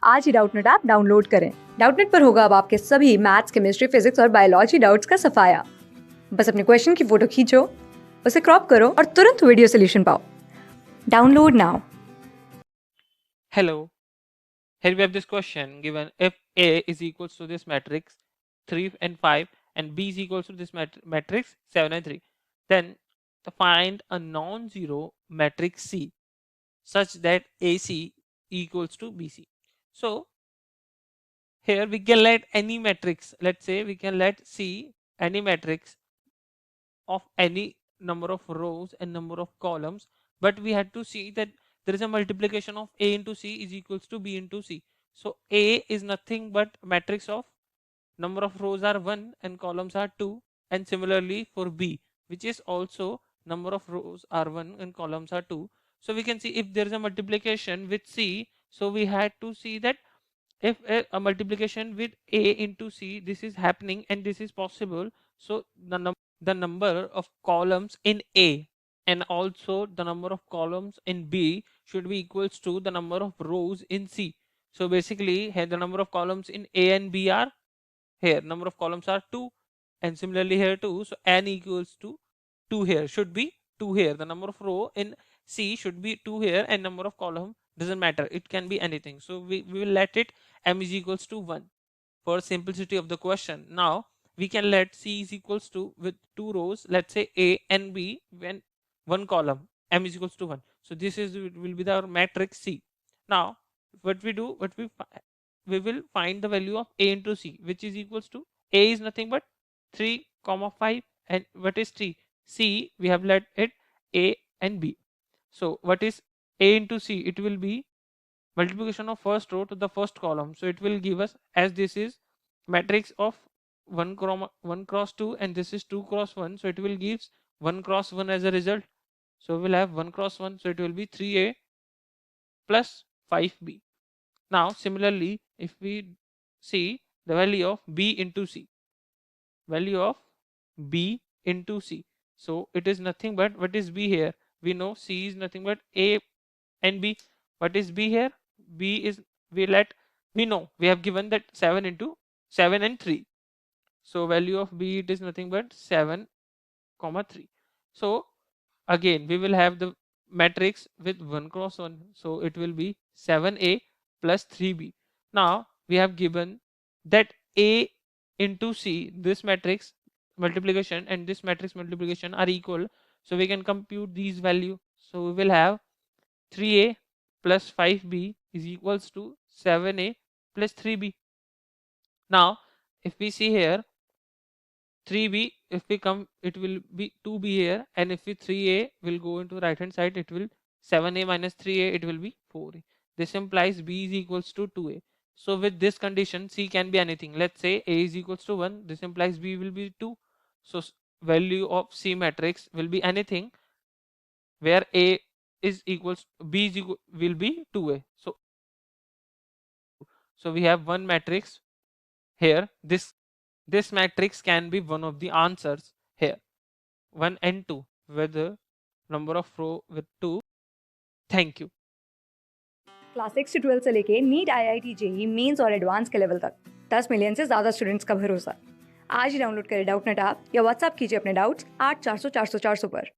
आज ही Doubtnut app download करें। Doubtnut पर होगा अब आपके सभी मैथ्स, केमिस्ट्री, फिजिक्स और बायोलॉजी डाउट्स का सफाया। बस अपने क्वेश्चन की फोटो खींचो, उसे क्रॉप करो और तुरंत वीडियो सोल्यूशन पाओ। Download now. Hello, here we have this question given: if A is equals to this matrix 3 and 5 and B is equals to this matrix 7 and 3, then find a non-zero matrix C such that AC equals to BC. So here we can let any matrix, let's say we can let C any matrix of any number of rows and number of columns, but we had to see that there is a multiplication of A into C is equals to B into C. So A is nothing but matrix of number of rows are 1 and columns are 2, and similarly for B, which is also number of rows are 1 and columns are 2. So we can see if there is a multiplication with C, so we had to see that if a multiplication with A into C, this is happening and this is possible, so the number of columns in A and also the number of columns in B should be equals to the number of rows in C. So basically here the number of columns in A and B are, here number of columns are 2, and similarly here too, so n equals to 2, here should be 2, here the number of row in C should be 2 here, and number of column doesn't matter, it can be anything, so we will let it m is equals to 1 for simplicity of the question. Now we can let C is equals to, with 2 rows, let's say A and B, when 1 column, m is equals to 1. So this is will be our matrix C. Now what we do, we will find the value of A into C, which is equals to, A is nothing but 3 comma 5, and what is 3? C, we have let it A and B. So what is A into C? It will be multiplication of first row to the first column. So it will give us, as this is matrix of 1 cross 2 and this is 2 cross 1, so it will gives 1 cross 1 as a result. So we'll have 1 cross 1, so it will be 3A plus 5B. Now similarly, if we see the value of B into C, value of B into C, so it is nothing but, what is B here? We know C is nothing but A and B. What is B here? B is, we know we have given that 7 into 7 and 3. So value of B, it is nothing but 7 comma 3. So again we will have the matrix with 1 cross 1, so it will be 7A plus 3B. Now we have given that A into C, this matrix multiplication and this matrix multiplication are equal, so we can compute these value. So we will have 3A plus 5B is equals to 7A plus 3B. Now if we see here 3B, if we come, it will be 2B here, and if we 3A will go into right hand side, it will 7A minus 3A, it will be 4A. This implies B is equals to 2A. So with this condition, C can be anything. Let's say A is equals to 1, this implies B will be 2. So value of C matrix will be anything where A is equals, B is equal, will be 2A. So we have one matrix here. This matrix can be one of the answers here. 1 and 2, with the number of row with 2. Thank you. Class 6 से 12 से लेके NEET, IIT, JEE mains और advance के level तक 10 million से ज्यादा students का भरोसा। आज ही डाउनलोड करें डाउटनेट ऐप या व्हाट्सएप कीजिए अपने डाउट्स 8400 400 400 पर।